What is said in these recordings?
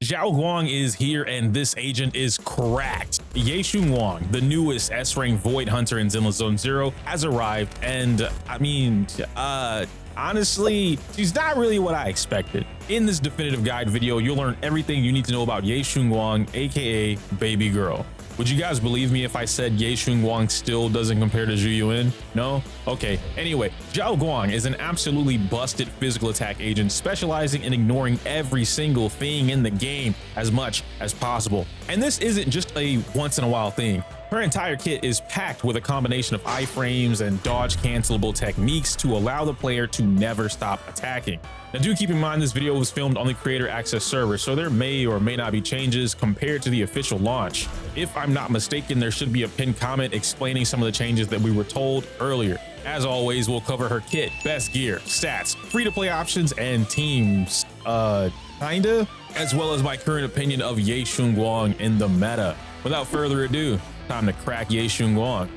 Zhao Guang is here and this agent is cracked. Ye Shunguang, the newest S-rank Void Hunter in Zenless Zone Zero, has arrived, and I mean, honestly, she's not really what I expected. In this definitive guide video, you'll learn everything you need to know about Ye Shunguang, aka Baby Girl. Would you guys believe me if I said Ye Shunguang still doesn't compare to Zhu Yuan? No? Okay. Anyway, Zhao Guang is an absolutely busted physical attack agent specializing in ignoring every single thing in the game as much as possible. And this isn't just a once in a while thing. Her entire kit is packed with a combination of iframes and dodge cancelable techniques to allow the player to never stop attacking. Now do keep in mind this video was filmed on the creator access server, so there may or may not be changes compared to the official launch. If I'm not mistaken, there should be a pinned comment explaining some of the changes that we were told earlier. As always, we'll cover her kit, best gear, stats, free-to-play options, and teams, kinda, as well as my current opinion of Ye Shunguang in the meta. Without further ado, time to crack Ye Shunguang.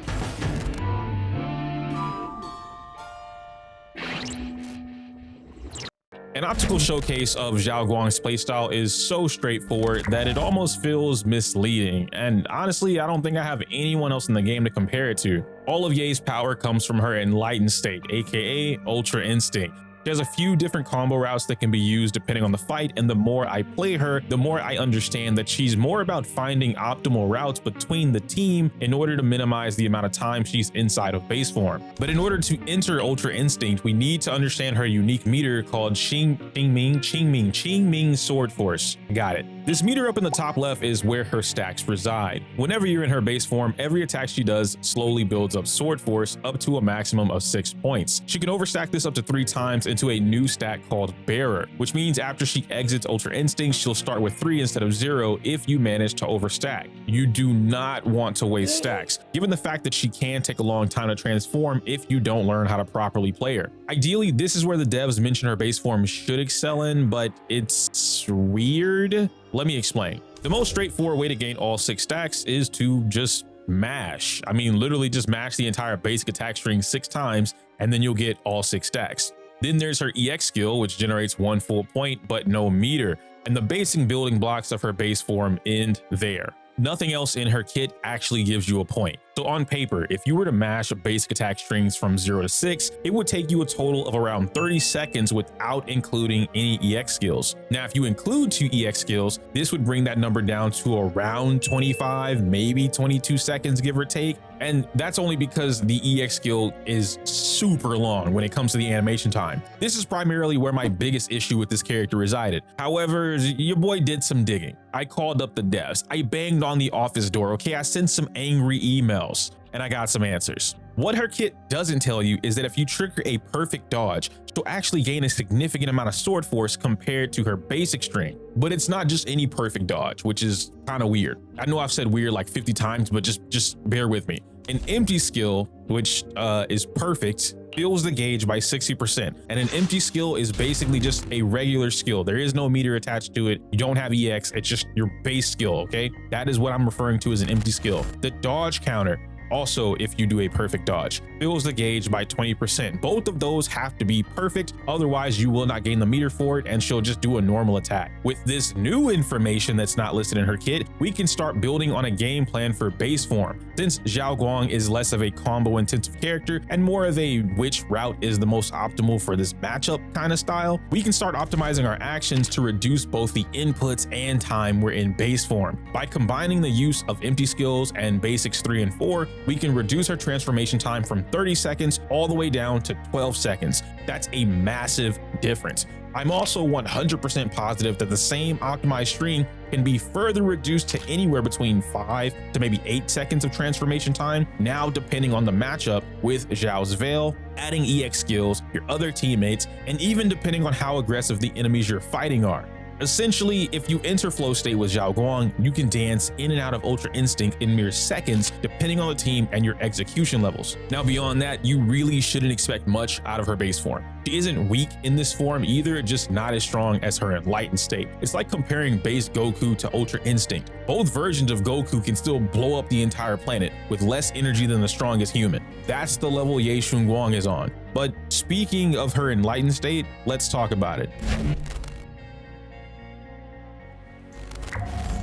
An optical showcase of Zhao Guang's playstyle is so straightforward that it almost feels misleading, and honestly, I don't think I have anyone else in the game to compare it to. All of Ye's power comes from her enlightened state, aka Ultra Instinct. She has a few different combo routes that can be used depending on the fight, and the more I play her, the more I understand that she's more about finding optimal routes between the team in order to minimize the amount of time she's inside of base form. But in order to enter Ultra Instinct, we need to understand her unique meter called Qingming Sword Force. Got it. This meter up in the top left is where her stacks reside. Whenever you're in her base form, every attack she does slowly builds up Sword Force up to a maximum of 6 points. She can overstack this up to 3 times into a new stack called Bearer, which means after she exits Ultra Instinct, she'll start with 3 instead of 0 if you manage to overstack. You do not want to waste stacks, given the fact that she can take a long time to transform if you don't learn how to properly play her. Ideally, this is where the devs mention her base form should excel in, but it's weird. Let me explain. The most straightforward way to gain all 6 stacks is to just mash. I mean, literally just mash the entire basic attack string 6 times, and then you'll get all 6 stacks. Then there's her EX skill, which generates 1 full point, but no meter. And the basic building blocks of her base form end there. Nothing else in her kit actually gives you a point. So on paper, if you were to mash basic attack strings from 0 to 6, it would take you a total of around 30 seconds without including any EX skills. Now, if you include 2 EX skills, this would bring that number down to around 25, maybe 22 seconds, give or take. And that's only because the EX skill is super long when it comes to the animation time. This is primarily where my biggest issue with this character resided. However, your boy did some digging. I called up the devs. I banged on the office door, okay? I sent some angry emails and I got some answers. What her kit doesn't tell you is that if you trigger a perfect dodge, she'll actually gain a significant amount of sword force compared to her basic string. But it's not just any perfect dodge, which is kind of weird. I know I've said weird like 50 times, but just bear with me. An empty skill, which is perfect, fills the gauge by 60%. And an empty skill is basically just a regular skill. There is no meter attached to it. You don't have EX. It's just your base skill, okay? That is what I'm referring to as an empty skill. The dodge counter, also, if you do a perfect dodge, fills the gauge by 20%. Both of those have to be perfect, otherwise you will not gain the meter for it and she'll just do a normal attack. With this new information that's not listed in her kit, we can start building on a game plan for base form. Since Zhao Guang is less of a combo intensive character and more of a which route is the most optimal for this matchup kind of style, we can start optimizing our actions to reduce both the inputs and time we're in base form. By combining the use of empty skills and basics 3 and 4, we can reduce our transformation time from 30 seconds all the way down to 12 seconds. That's a massive difference. I'm also 100% positive that the same optimized string can be further reduced to anywhere between 5 to maybe 8 seconds of transformation time, now depending on the matchup with Zhao's Veil, adding EX skills, your other teammates, and even depending on how aggressive the enemies you're fighting are. Essentially, if you enter flow state with Zhao Guang, you can dance in and out of Ultra Instinct in mere seconds, depending on the team and your execution levels. Now, beyond that, you really shouldn't expect much out of her base form. She isn't weak in this form either, just not as strong as her enlightened state. It's like comparing base Goku to Ultra Instinct. Both versions of Goku can still blow up the entire planet with less energy than the strongest human. That's the level Ye Shunguang is on. But speaking of her enlightened state, let's talk about it.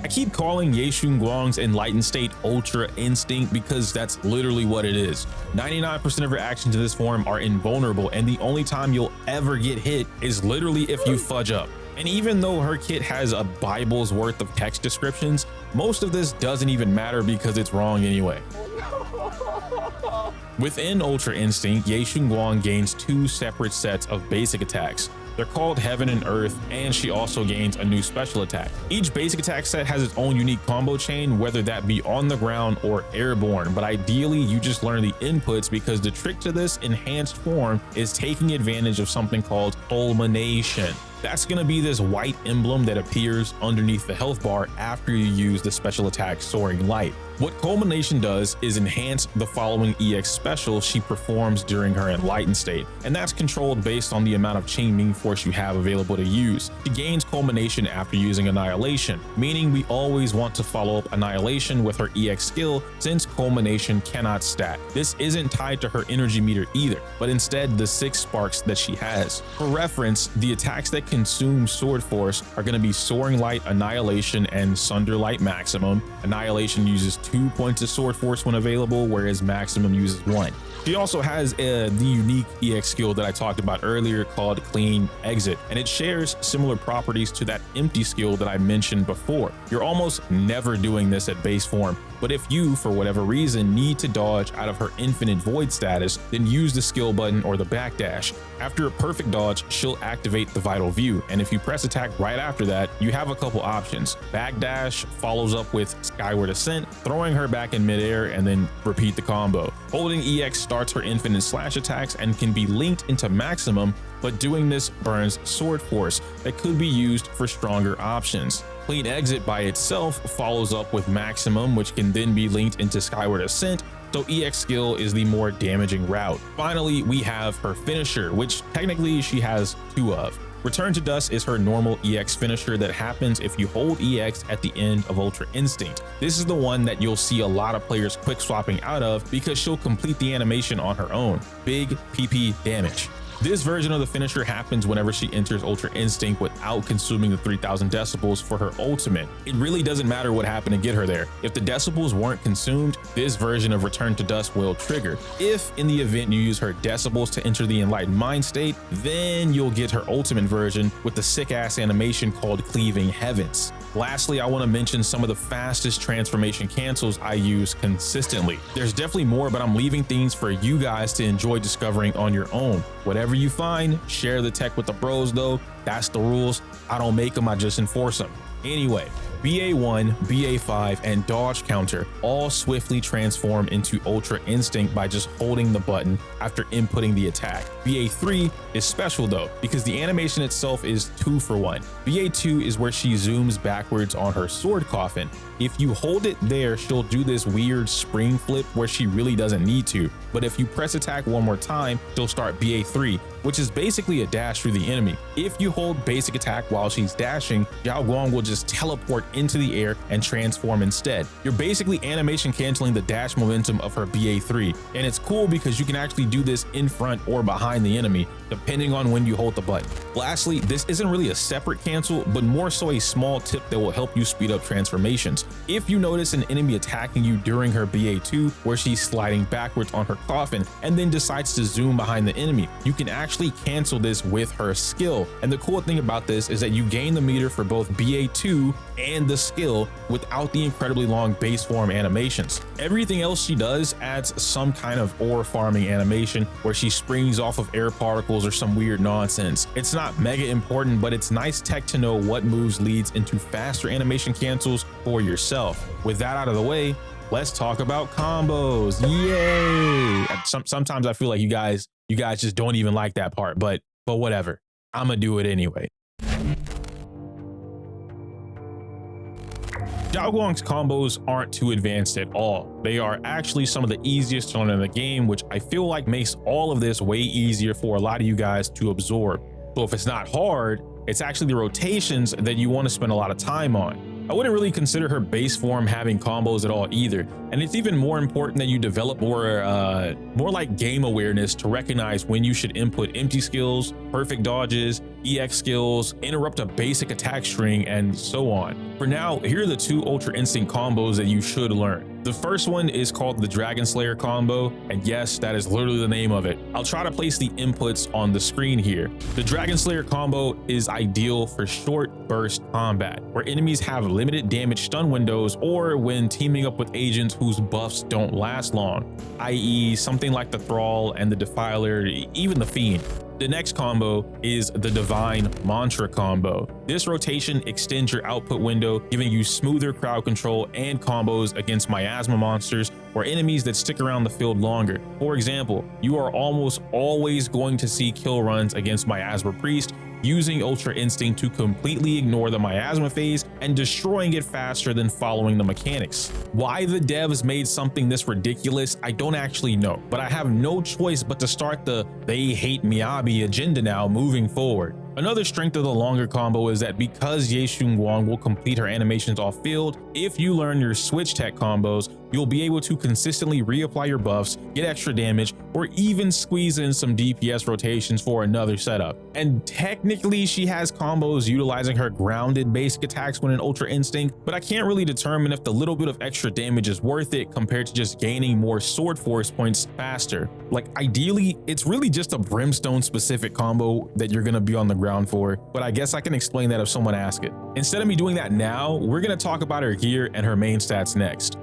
I keep calling Ye Shunguang's Enlightened State Ultra Instinct because that's literally what it is. 99% of her actions in this form are invulnerable, and the only time you'll ever get hit is literally if you fudge up. And even though her kit has a Bible's worth of text descriptions, most of this doesn't even matter because it's wrong anyway. Within Ultra Instinct, Ye Shunguang gains 2 separate sets of basic attacks. They're called Heaven and Earth, and she also gains a new special attack. Each basic attack set has its own unique combo chain, whether that be on the ground or airborne, but ideally you just learn the inputs because the trick to this enhanced form is taking advantage of something called culmination. That's going to be this white emblem that appears underneath the health bar after you use the special attack Soaring Light. What culmination does is enhance the following EX special she performs during her enlightened state, and that's controlled based on the amount of chain Ming force you have available to use. She gains culmination after using annihilation, meaning we always want to follow up annihilation with her EX skill since culmination cannot stack. This isn't tied to her energy meter either, but instead the 6 sparks that she has. For reference, the attacks that consume sword force are going to be Soaring Light, Annihilation, and Sunder Light Maximum. Annihilation uses 2 points of sword force when available, whereas Maximum uses 1. She also has the unique EX skill that I talked about earlier called Clean Exit, and it shares similar properties to that empty skill that I mentioned before. You're almost never doing this at base form, but if you, for whatever reason, need to dodge out of her Infinite Void status, then use the skill button or the backdash. After a perfect dodge, she'll activate the Vital View, and if you press attack right after that, you have a couple options. Backdash follows up with Skyward Ascent, throwing her back in midair, and then repeat the combo. Holding EX starts her infinite slash attacks and can be linked into Maximum, but doing this burns sword force that could be used for stronger options. Clean Exit by itself follows up with Maximum, which can then be linked into Skyward Ascent, so EX skill is the more damaging route. Finally, we have her finisher, which technically she has 2 of. Return to Dust is her normal EX finisher that happens if you hold EX at the end of Ultra Instinct. This is the one that you'll see a lot of players quick swapping out of because she'll complete the animation on her own. Big PP damage. This version of the finisher happens whenever she enters Ultra Instinct without consuming the 3000 decibels for her ultimate. It really doesn't matter what happened to get her there. If the decibels weren't consumed, this version of Return to Dust will trigger. If in the event you use her decibels to enter the Enlightened Mind state, then you'll get her ultimate version with the sick ass animation called Cleaving Heavens. Lastly, I want to mention some of the fastest transformation cancels I use consistently. There's definitely more, but I'm leaving things for you guys to enjoy discovering on your own. Whatever you find, share the tech with the bros though. That's the rules. I don't make them, I just enforce them. Anyway, BA1, BA5, and Dodge Counter all swiftly transform into Ultra Instinct by just holding the button after inputting the attack. BA3 is special though, because the animation itself is 2 for 1. BA2 is where she zooms backwards on her sword coffin. If you hold it there, she'll do this weird spring flip where she really doesn't need to, but if you press attack one more time, she'll start BA3, which is basically a dash through the enemy. If you hold basic attack while she's dashing, Xiao Guang will just teleport into the air and transform instead. You're basically animation canceling the dash momentum of her BA3, and it's cool because you can actually do this in front or behind the enemy, depending on when you hold the button. Lastly, this isn't really a separate cancel, but more so a small tip that will help you speed up transformations. If you notice an enemy attacking you during her BA2, where she's sliding backwards on her coffin and then decides to zoom behind the enemy, you can actually cancel this with her skill. And the cool thing about this is that you gain the meter for both BA2 and the skill without the incredibly long base form animations. Everything else she does adds some kind of ore farming animation where she springs off of air particles or some weird nonsense. It's not mega important, but it's nice tech to know what moves leads into faster animation cancels for yourself. With that out of the way, let's talk about combos. Yay! Sometimes I feel like you guys just don't even like that part, but whatever. I'm gonna do it anyway. Xiao Guang's combos aren't too advanced at all. They are actually some of the easiest to learn in the game, which I feel like makes all of this way easier for a lot of you guys to absorb. So if it's not hard, it's actually the rotations that you want to spend a lot of time on. I wouldn't really consider her base form having combos at all either, and it's even more important that you develop more like game awareness to recognize when you should input empty skills, perfect dodges, EX skills, interrupt a basic attack string, and so on. For now, here are the 2 Ultra Instinct combos that you should learn. The first one is called the Dragon Slayer combo, and yes, that is literally the name of it. I'll try to place the inputs on the screen here. The Dragon Slayer combo is ideal for short burst combat, where enemies have limited damage stun windows, or when teaming up with agents whose buffs don't last long, i.e. something like the Thrall and the Defiler, even the Fiend. The next combo is the Divine Mantra combo. This rotation extends your output window, giving you smoother crowd control and combos against miasma monsters or enemies that stick around the field longer. For example, you are almost always going to see kill runs against Miasma Priest, using Ultra Instinct to completely ignore the miasma phase and destroying it faster than following the mechanics. Why the devs made something this ridiculous, I don't actually know, but I have no choice but to start the "they hate Miyabi" agenda now moving forward. Another strength of the longer combo is that because Ye Shunguang will complete her animations off field, if you learn your switch tech combos, you'll be able to consistently reapply your buffs, get extra damage, or even squeeze in some DPS rotations for another setup. And technically she has combos utilizing her grounded basic attacks when in Ultra Instinct, but I can't really determine if the little bit of extra damage is worth it compared to just gaining more sword force points faster. Like ideally, it's really just a Brimstone specific combo that you're gonna be on the ground for, but I guess I can explain that if someone asks it. Instead of me doing that now, we're gonna talk about her gear and her main stats next.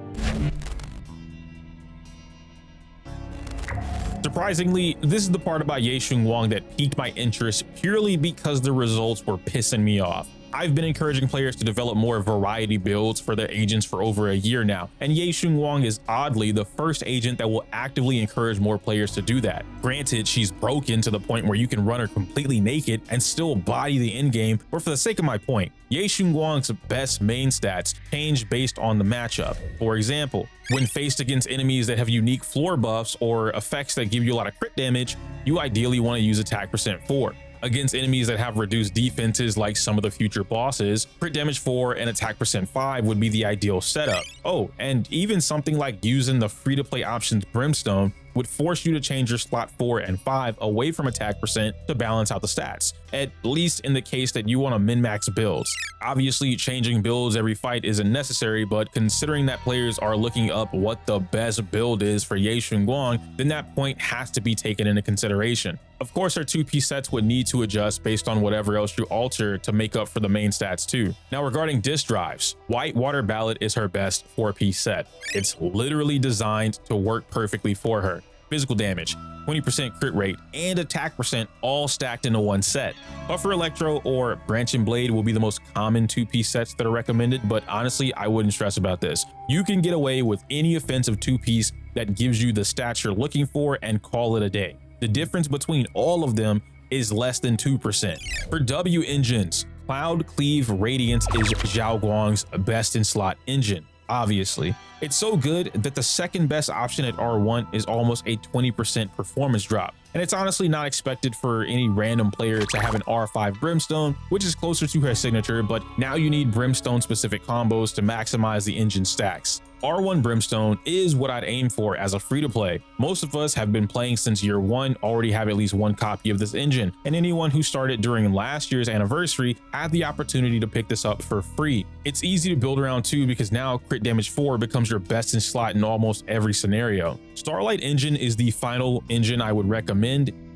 Surprisingly, this is the part about Ye Shunguang that piqued my interest purely because the results were pissing me off. I've been encouraging players to develop more variety builds for their agents for over a year now, and Ye Shunguang is oddly the first agent that will actively encourage more players to do that. Granted, she's broken to the point where you can run her completely naked and still body the endgame, but for the sake of my point, Ye Shunguang's best main stats change based on the matchup. For example, when faced against enemies that have unique floor buffs or effects that give you a lot of crit damage, you ideally want to use attack percent 4. Against enemies that have reduced defenses like some of the future bosses, crit damage 4 and attack percent 5 would be the ideal setup. Oh, and even something like using the free-to-play options Brimstone would force you to change your slot 4 and 5 away from attack percent to balance out the stats, at least in the case that you want to min-max builds. Obviously, changing builds every fight isn't necessary, but considering that players are looking up what the best build is for Ye Shunguang, then that point has to be taken into consideration. Of course, our 2-piece sets would need to adjust based on whatever else you alter to make up for the main stats too. Now regarding disc drives, Whitewater Ballad is her best 4-piece set. It's literally designed to work perfectly for her. Physical damage, 20% crit rate, and attack percent all stacked into one set. Buffer Electro or Branch and Blade will be the most common 2-piece sets that are recommended, but honestly, I wouldn't stress about this. You can get away with any offensive 2-piece that gives you the stats you're looking for and call it a day. The difference between all of them is less than 2%. For W engines, Cloud Cleave Radiance is Zhao Guang's best in slot engine. Obviously, it's so good that the second best option at R1 is almost a 20% performance drop. And it's honestly not expected for any random player to have an R5 Brimstone, which is closer to her signature, but now you need Brimstone specific combos to maximize the engine stacks. R1 Brimstone is what I'd aim for as a free-to-play. Most of us have been playing since year 1, already have at least one copy of this engine, and anyone who started during last year's anniversary had the opportunity to pick this up for free. It's easy to build around too, because now crit damage 4 becomes your best in slot in almost every scenario. Starlight Engine is the final engine I would recommend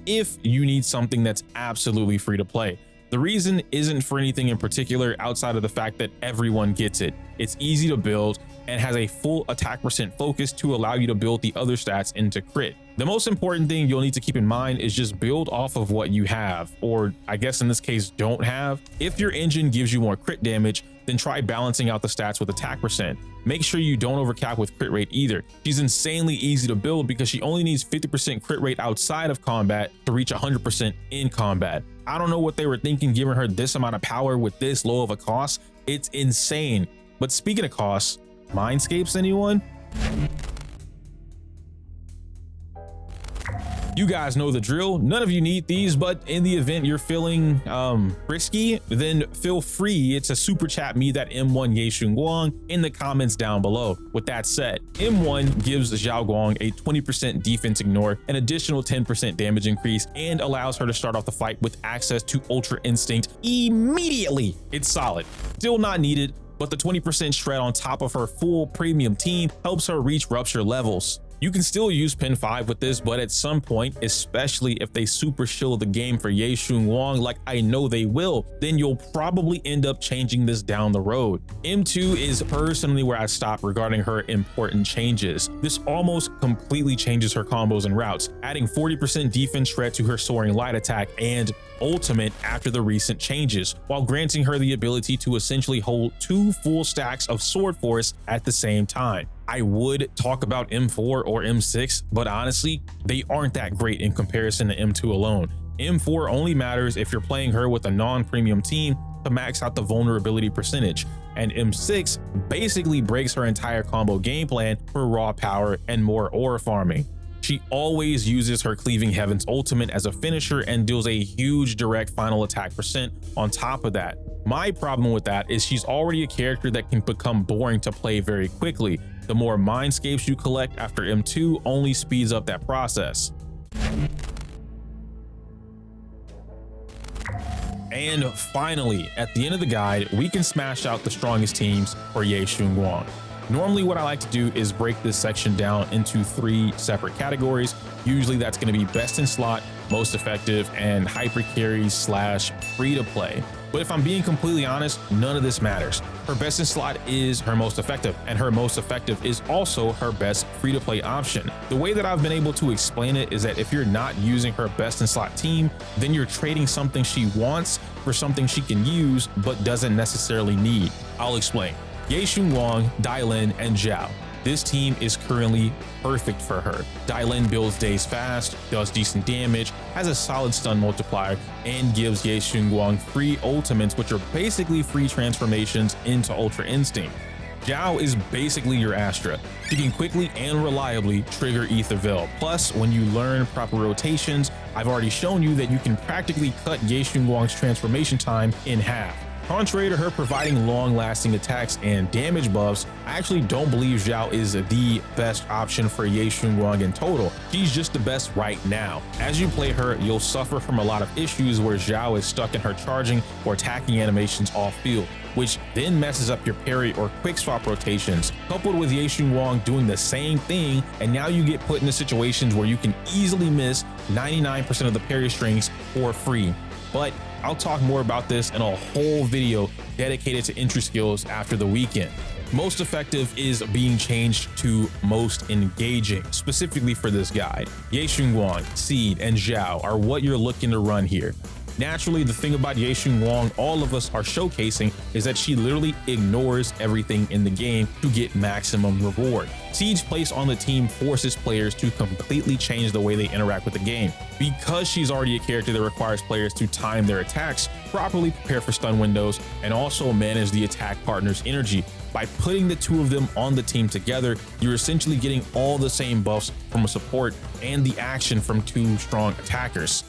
if you need something that's absolutely free to play. The reason isn't for anything in particular outside of the fact that everyone gets it. It's easy to build and has a full attack percent focus to allow you to build the other stats into crit. The most important thing you'll need to keep in mind is just build off of what you have, or I guess in this case don't have. If your engine gives you more crit damage, then try balancing out the stats with attack percent. Make sure you don't overcap with crit rate either. She's insanely easy to build because she only needs 50% crit rate outside of combat to reach 100% in combat. I don't know what they were thinking giving her this amount of power with this low of a cost. It's insane. But speaking of costs, Mindscapes anyone? You guys know the drill. None of you need these, but in the event you're feeling risky, then feel free to super chat me that M1 Ye Shunguang in the comments down below. With that said, M1 gives Xiao Guang a 20% defense ignore, an additional 10% damage increase, and allows her to start off the fight with access to Ultra Instinct immediately. It's solid. Still not needed, but the 20% shred on top of her full premium team helps her reach rupture levels. You can still use pin 5 with this, but at some point, especially if they super shield the game for Ye Shunguang like I know they will, then you'll probably end up changing this down the road. M2 is personally where I stop regarding her important changes. This almost completely changes her combos and routes, adding 40% defense shred to her soaring light attack and ultimate after the recent changes, while granting her the ability to essentially hold 2 full stacks of sword force at the same time. I would talk about M4 or M6, but honestly, they aren't that great in comparison to M2 alone. M4 only matters if you're playing her with a non-premium team to max out the vulnerability percentage, and M6 basically breaks her entire combo game plan for raw power and more aura farming. She always uses her Cleaving Heavens ultimate as a finisher and deals a huge direct final attack percent on top of that. My problem with that is she's already a character that can become boring to play very quickly. The more mindscapes you collect after M2 only speeds up that process. And finally, at the end of the guide, we can smash out the strongest teams for Ye Shunguang. Normally what I like to do is break this section down into 3 separate categories. Usually that's going to be best in slot, most effective, and hyper carry / free to play. But if I'm being completely honest, none of this matters. Her best in slot is her most effective, and her most effective is also her best free to play option. The way that I've been able to explain it is that if you're not using her best in slot team, then you're trading something she wants for something she can use but doesn't necessarily need. I'll explain. Ye Shunguang, Dailin, and Zhao. This team is currently perfect for her. Dailin builds days fast, does decent damage, has a solid stun multiplier, and gives Ye Shunguang free ultimates, which are basically free transformations into Ultra Instinct. Zhao is basically your Astra. She can quickly and reliably trigger Ether Veil. Plus, when you learn proper rotations, I've already shown you that you can practically cut Ye Shunguang's transformation time in half. Contrary to her providing long-lasting attacks and damage buffs, I actually don't believe Zhao is the best option for Ye Shunguang in total. She's just the best right now. As you play her, you'll suffer from a lot of issues where Zhao is stuck in her charging or attacking animations off-field, which then messes up your parry or quick swap rotations, coupled with Ye Shunguang doing the same thing, and now you get put into situations where you can easily miss 99% of the parry strings for free. But I'll talk more about this in a whole video dedicated to entry skills after the weekend. Most effective is being changed to most engaging, specifically for this guide. Ye Shunguang, Seed, and Zhao are what you're looking to run here. Naturally, the thing about Ye Shunguang all of us are showcasing is that she literally ignores everything in the game to get maximum reward. Seed's place on the team forces players to completely change the way they interact with the game. Because she's already a character that requires players to time their attacks, properly prepare for stun windows, and also manage the attack partner's energy. By putting the 2 of them on the team together, you're essentially getting all the same buffs from a support and the action from 2 strong attackers.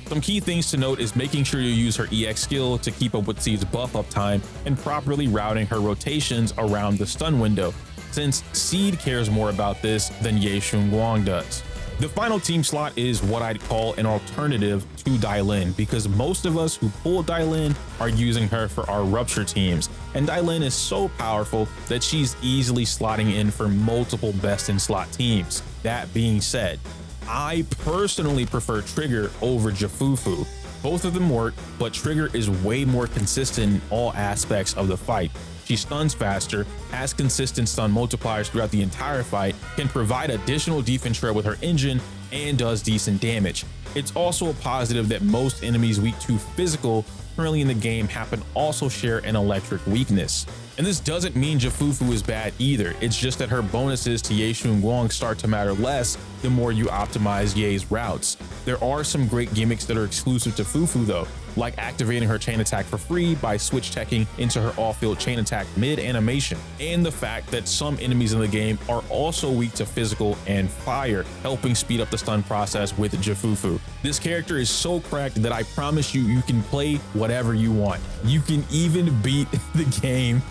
Some key things to note is making sure you use her EX skill to keep up with Seed's buff up time and properly routing her rotations around the stun window, since Seed cares more about this than Ye Shunguang does. The final team slot is what I'd call an alternative to Dailin, because most of us who pull Dailin are using her for our rupture teams, and Dailin is so powerful that she's easily slotting in for multiple best in slot teams. That being said, I personally prefer Trigger over Jafufu. Both of them work, but Trigger is way more consistent in all aspects of the fight. She stuns faster, has consistent stun multipliers throughout the entire fight, can provide additional defense shred with her engine, and does decent damage. It's also a positive that most enemies weak to physical currently in the game happen to also share an electric weakness. And this doesn't mean Jafufu is bad either, it's just that her bonuses to Ye Shunguang start to matter less the more you optimize Ye's routes. There are some great gimmicks that are exclusive to Fufu though, like activating her chain attack for free by switch teching into her off-field chain attack mid-animation, and the fact that some enemies in the game are also weak to physical and fire, helping speed up the stun process with Jafufu. This character is so cracked that I promise you, you can play whatever you want. You can even beat the game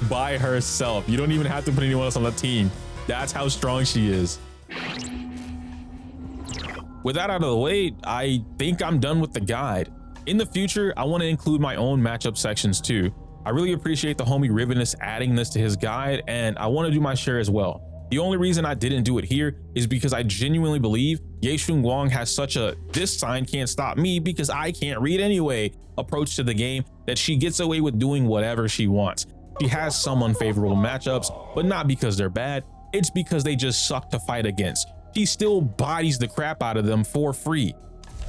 by herself. You don't even have to put anyone else on the team. That's how strong she is. With that out of the way, I think I'm done with the guide. In the future, I want to include my own matchup sections too. I really appreciate the homie Rivenus adding this to his guide, and I want to do my share as well. The only reason I didn't do it here is because I genuinely believe Ye Shunguang has such a "this sign can't stop me because I can't read anyway" approach to the game that she gets away with doing whatever she wants. She has some unfavorable matchups, but not because they're bad, it's because they just suck to fight against. She still bodies the crap out of them for free.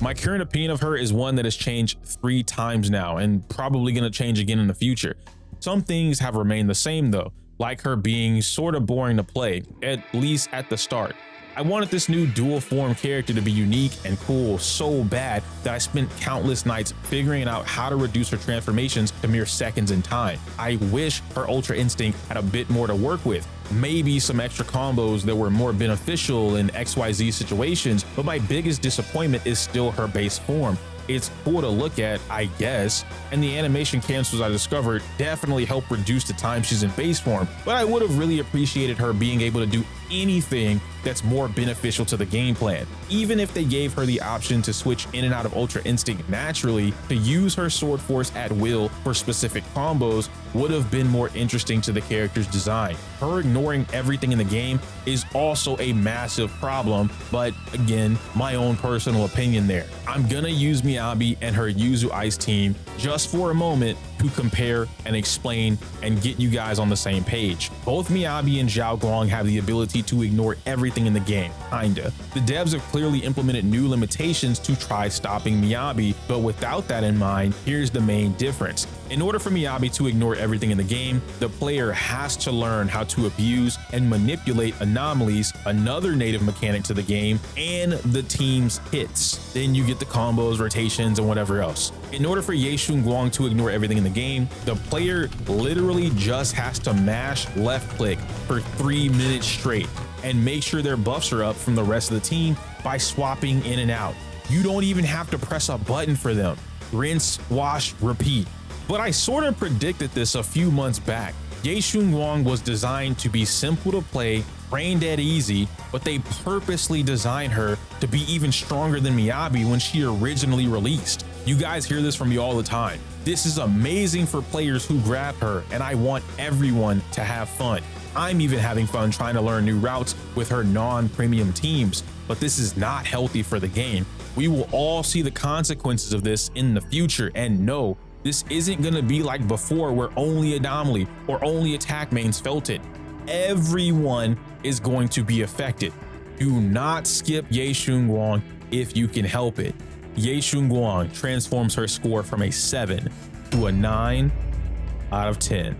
My current opinion of her is one that has changed 3 times now and probably going to change again in the future. Some things have remained the same though, like her being sort of boring to play, at least at the start. I wanted this new dual form character to be unique and cool so bad that I spent countless nights figuring out how to reduce her transformations to mere seconds in time. I wish her Ultra Instinct had a bit more to work with, maybe some extra combos that were more beneficial in XYZ situations, but my biggest disappointment is still her base form. It's cool to look at, I guess, and the animation cancels I discovered definitely help reduce the time she's in base form, but I would have really appreciated her being able to do anything that's more beneficial to the game plan. Even if they gave her the option to switch in and out of Ultra Instinct naturally, to use her Sword Force at will for specific combos would have been more interesting to the character's design. Her ignoring everything in the game is also a massive problem, but again, my own personal opinion there. I'm gonna use Miyabi and her Yuzu Ice team just for a moment to compare and explain and get you guys on the same page. Both Miyabi and Zhao Guang have the ability to ignore everything in the game, kinda. The devs have clearly implemented new limitations to try stopping Miyabi, but without that in mind, here's the main difference. In order for Miyabi to ignore everything in the game, the player has to learn how to abuse and manipulate anomalies, another native mechanic to the game, and the team's hits. Then you get the combos, rotations, and whatever else. In order for Ye Shunguang to ignore everything in the game, the player literally just has to mash left click for 3 minutes straight and make sure their buffs are up from the rest of the team by swapping in and out. You don't even have to press a button for them. Rinse, wash, repeat. But I sort of predicted this a few months back. Ye Shunguang was designed to be simple to play, brain dead easy, but they purposely designed her to be even stronger than Miyabi when she originally released. You guys hear this from me all the time. This is amazing for players who grab her, and I want everyone to have fun. I'm even having fun trying to learn new routes with her non-premium teams, but this is not healthy for the game. We will all see the consequences of this in the future, and no, this isn't going to be like before where only Anomaly or only attack mains felt it. Everyone is going to be affected. Do not skip Ye Shunguang if you can help it. Ye Shunguang transforms her score from a 7 to a 9 out of 10.